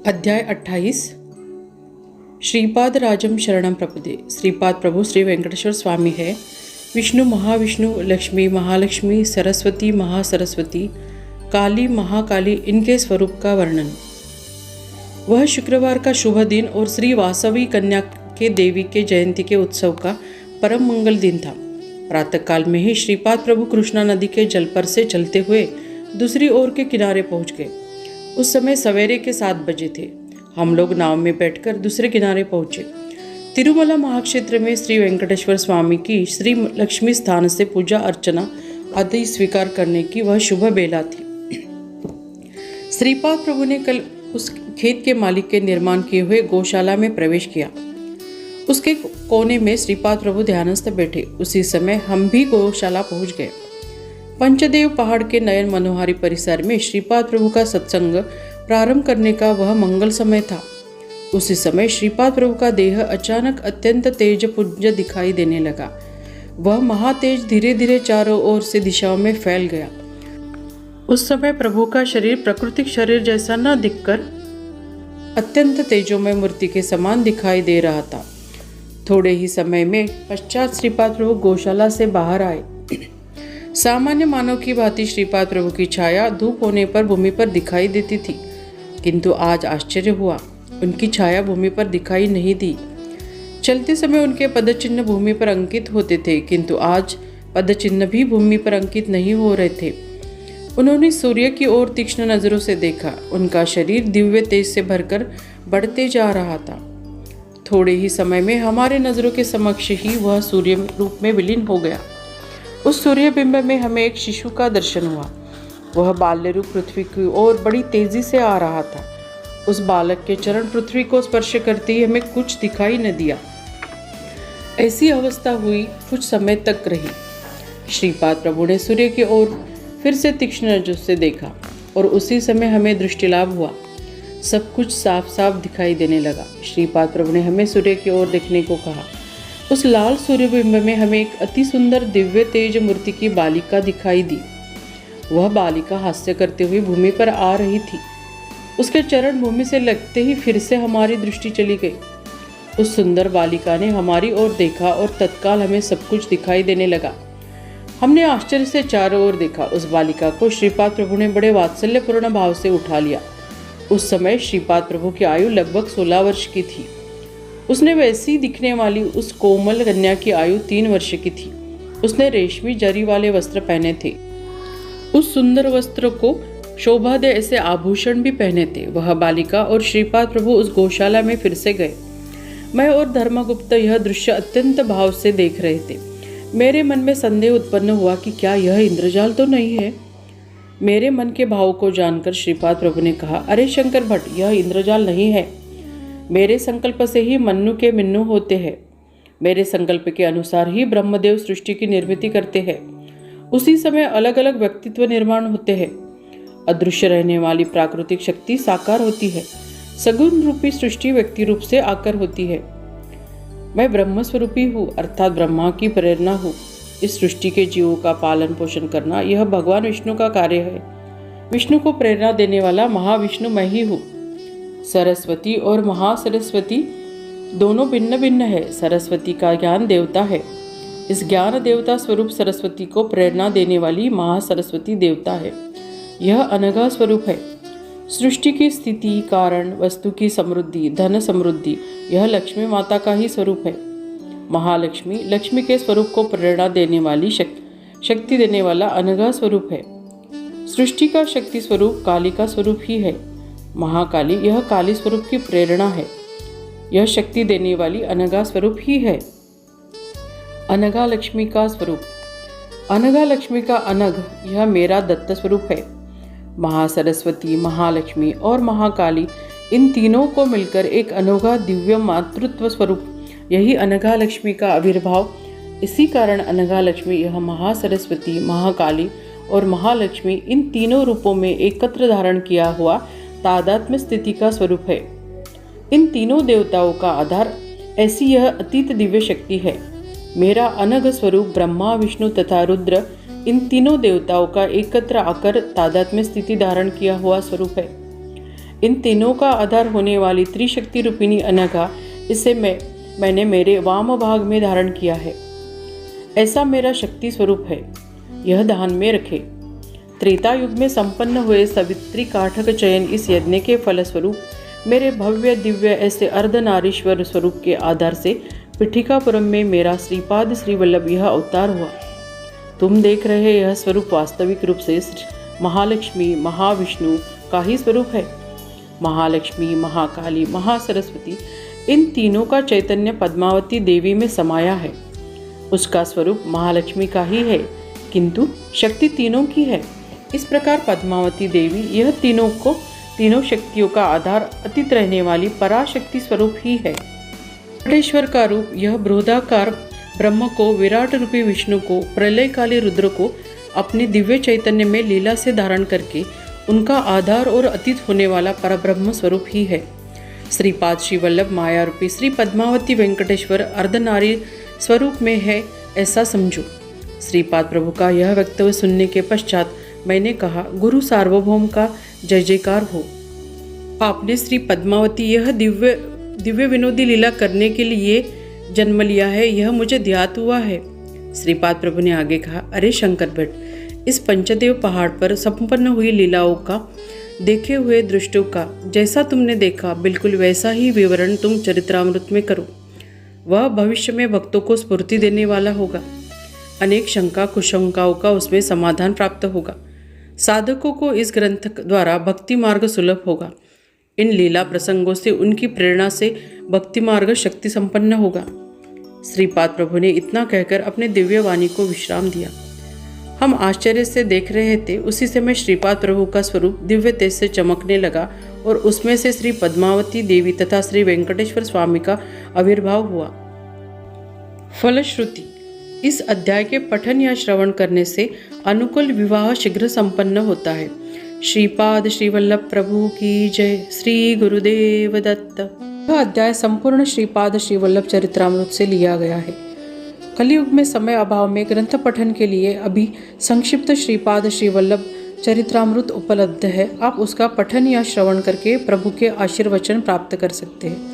अध्याय 28 श्रीपाद राजम शरणम प्रपदे। श्रीपाद प्रभु श्री वेंकटेश्वर स्वामी है। विष्णु महाविष्णु, लक्ष्मी महालक्ष्मी, सरस्वती महासरस्वती, काली महाकाली, इनके स्वरूप का वर्णन। वह शुक्रवार का शुभ दिन और श्री वासवी कन्या के देवी के जयंती के उत्सव का परम मंगल दिन था। प्रातःकाल में ही श्रीपाद प्रभु कृष्णा नदी के जल पर से चलते हुए दूसरी ओर के किनारे पहुंच गए। उस समय सवेरे के 7 बजे थे। हम लोग नाव में बैठकर दूसरे किनारे पहुंचे। तिरुमला महाक्षेत्र में श्री वेंकटेश्वर स्वामी की श्री लक्ष्मी स्थान से पूजा अर्चना आदि स्वीकार करने की वह शुभ बेला थी। श्रीपाद प्रभु ने कल उस खेत के मालिक के निर्माण किए हुए गौशाला में प्रवेश किया। उसके कोने में श्रीपाद प्रभु ध्यानस्थ बैठे। उसी समय हम भी गौशाला पहुंच गए। पंचदेव पहाड़ के नयन मनोहारी परिसर में श्रीपाद प्रभु का सत्संग प्रारंभ करने का वह मंगल समय था। उसी समय श्रीपाद प्रभु का देह अचानक अत्यंत तेज पुंज दिखाई देने लगा। वह महातेज धीरे धीरे चारों ओर से दिशाओं में फैल गया। उस समय प्रभु का शरीर प्राकृतिक शरीर जैसा न दिखकर अत्यंत तेजोमय मूर्ति के समान दिखाई दे रहा था। थोड़े ही समय में पश्चात श्रीपाद प्रभु गौशाला से बाहर आए। सामान्य मानव की भांति श्रीपाद प्रभु की छाया धूप होने पर भूमि पर दिखाई देती थी, किंतु आज आश्चर्य हुआ, उनकी छाया भूमि पर दिखाई नहीं दी। चलते समय उनके पदचिन्ह भूमि पर अंकित होते थे, किंतु आज पदचिन्ह भी भूमि पर अंकित नहीं हो रहे थे। उन्होंने सूर्य की ओर तीक्ष्ण नजरों से देखा। उनका शरीर दिव्य तेज से भरकर बढ़ते जा रहा था। थोड़े ही समय में हमारे नजरों के समक्ष ही वह सूर्य रूप में विलीन हो गया। उस सूर्य बिंब में हमें एक शिशु का दर्शन हुआ। वह बाल्य रूप पृथ्वी की ओर बड़ी तेजी से आ रहा था। उस बालक के चरण पृथ्वी को स्पर्श करते ही हमें कुछ दिखाई न दिया। ऐसी अवस्था हुई कुछ समय तक रही। श्रीपाद प्रभु ने सूर्य की ओर फिर से तीक्ष्ण नजर से देखा और उसी समय हमें दृष्टि लाभ हुआ। सब कुछ साफ साफ दिखाई देने लगा। श्रीपाद प्रभु ने हमें सूर्य की ओर देखने को कहा। उस लाल सूर्यबिंब में हमें एक अति सुंदर दिव्य तेज मूर्ति की बालिका दिखाई दी। वह बालिका हास्य करते हुए भूमि पर आ रही थी। उसके चरण भूमि से लगते ही फिर से हमारी दृष्टि चली गई। उस सुंदर बालिका ने हमारी ओर देखा और तत्काल हमें सब कुछ दिखाई देने लगा। हमने आश्चर्य से चारों ओर देखा। उस बालिका को श्रीपाद प्रभु ने बड़े वात्सल्यपूर्ण भाव से उठा लिया। उस समय श्रीपाद प्रभु की आयु लगभग 16 वर्ष की थी। उसने वैसी दिखने वाली उस कोमल कन्या की आयु 3 वर्ष की थी। उसने रेशमी जरी वाले वस्त्र पहने थे। उस सुंदर वस्त्र को शोभा दे ऐसे आभूषण भी पहने थे। वह बालिका और श्रीपाद प्रभु उस गौशाला में फिर से गए। मैं और धर्मगुप्त यह दृश्य अत्यंत भाव से देख रहे थे। मेरे मन में संदेह उत्पन्न हुआ कि क्या यह इंद्रजाल तो नहीं है। मेरे मन के भाव को जानकर श्रीपाद प्रभु ने कहा, अरे शंकर भट्ट, यह इंद्रजाल नहीं है। मेरे संकल्प से ही मन्नु के मिन्नु होते हैं। मेरे संकल्प के अनुसार ही ब्रह्मदेव सृष्टि की निर्मिति करते हैं। उसी समय अलग अलग व्यक्तित्व निर्माण होते हैं। अदृश्य रहने वाली प्राकृतिक शक्ति साकार होती है। सगुण रूपी सृष्टि व्यक्ति रूप से आकर होती है। मैं ब्रह्म स्वरूपी हूँ, अर्थात ब्रह्मा की प्रेरणा हूँ। इस सृष्टि के जीवों का पालन पोषण करना यह भगवान विष्णु का कार्य है। विष्णु को प्रेरणा देने वाला महाविष्णु मैं ही हूँ। सरस्वती और महासरस्वती दोनों भिन्न भिन्न है। सरस्वती का ज्ञान देवता है। इस ज्ञान देवता स्वरूप सरस्वती को प्रेरणा देने वाली महासरस्वती देवता है। यह अनघा स्वरूप है। सृष्टि की स्थिति, कारण, वस्तु की समृद्धि, धन समृद्धि, यह लक्ष्मी माता का ही स्वरूप है। महालक्ष्मी लक्ष्मी के स्वरूप को प्रेरणा देने वाली शक्ति देने वाला अनघा स्वरूप है। सृष्टि का शक्ति स्वरूप काली का स्वरूप ही है। महाकाली यह काली स्वरूप की प्रेरणा है। यह शक्ति देने वाली अनघा स्वरूप ही है। अनघा लक्ष्मी का स्वरूप, अनघा लक्ष्मी का अनघ, यह मेरा दत्त स्वरूप है। महासरस्वती, महालक्ष्मी और महाकाली, इन तीनों को मिलकर एक अनोखा दिव्य मातृत्व स्वरूप, यही अनघा लक्ष्मी का आविर्भाव। इसी कारण अनघा लक्ष्मी, यह महासरस्वती, महाकाली और महालक्ष्मी, इन तीनों रूपों में एकत्र धारण किया हुआ तादात्म्य स्थिति का स्वरूप है। इन तीनों देवताओं का आधार ऐसी यह अतीत दिव्य शक्ति है। मेरा अनघ स्वरूप ब्रह्मा, विष्णु तथा रुद्र, इन तीनों देवताओं का एकत्र आकर तादात्म्य स्थिति धारण किया हुआ स्वरूप है। इन तीनों का आधार होने वाली त्रिशक्ति रूपिणी अनघा, इसे मैंने मेरे वाम भाग में धारण किया है। ऐसा मेरा शक्ति स्वरूप है, यह ध्यान में रखे। त्रेता युग में संपन्न हुए सवित्री काठक चयन इस यज्ञ के फलस्वरूप मेरे भव्य दिव्य ऐसे अर्धनारीश्वर स्वरूप के आधार से पिठिकापुरम में मेरा श्रीपाद श्रीवल्लभ यह अवतार हुआ। तुम देख रहे यह स्वरूप वास्तविक रूप से महालक्ष्मी महाविष्णु का ही स्वरूप है। महालक्ष्मी, महाकाली, महासरस्वती, इन तीनों का चैतन्य पद्मावती देवी में समाया है। उसका स्वरूप महालक्ष्मी का ही है, किंतु शक्ति तीनों की है। इस प्रकार पद्मावती देवी यह तीनों शक्तियों का आधार अतीत रहने वाली पराशक्ति स्वरूप ही है। वेंकटेश्वर का रूप यह बृहदाकार ब्रह्म को, विराट रूपी विष्णु को, प्रलयकाली रुद्र को अपने दिव्य चैतन्य में लीला से धारण करके उनका आधार और अतीत होने वाला परब्रह्म स्वरूप ही है। श्रीपाद श्रीवल्लभ माया रूपी श्री पद्मावती वेंकटेश्वर अर्धनारी स्वरूप में है, ऐसा समझो। श्रीपाद प्रभु का यह वक्तव्य सुनने के पश्चात मैंने कहा, गुरु सार्वभौम का जय जयकार हो। आपने श्री पद्मावती यह दिव्य विनोदी लीला करने के लिए जन्म लिया है, यह मुझे ध्यात हुआ है। श्रीपाद प्रभु ने आगे कहा, अरे शंकर भट्ट, इस पंचदेव पहाड़ पर संपन्न हुई लीलाओं का देखे हुए दृष्टों का जैसा तुमने देखा बिल्कुल वैसा ही विवरण तुम चरित्रामृत में करो। वह भविष्य में भक्तों को स्फूर्ति देने वाला होगा। अनेक शंका कुशंकाओं का उसमें समाधान प्राप्त होगा। साधकों को इस ग्रंथ द्वारा भक्ति मार्ग सुलभ होगा। इन लीला प्रसंगों से उनकी प्रेरणा से भक्ति मार्ग शक्ति संपन्न होगा। श्रीपाद प्रभु ने इतना कहकर अपने दिव्य वाणी को विश्राम दिया। हम आश्चर्य से देख रहे थे। उसी समय श्रीपाद प्रभु का स्वरूप दिव्य तेज से चमकने लगा और उसमें से श्री पद्मावती देवी तथा श्री वेंकटेश्वर स्वामी का आविर्भाव हुआ। फलश्रुति, इस अध्याय के पठन या श्रवण करने से अनुकूल विवाह शीघ्र संपन्न होता है। श्रीपाद श्रीवल्लभ प्रभु की जय। श्री गुरुदेव दत्त। यह अध्याय संपूर्ण श्रीपाद श्रीवल्लभ चरित्रामृत से लिया गया है। कलयुग में समय अभाव में ग्रंथ पठन के लिए अभी संक्षिप्त श्रीपाद श्रीवल्लभ चरित्रामृत उपलब्ध है। आप उसका पठन या श्रवण करके प्रभु के आशीर्वचन प्राप्त कर सकते हैं।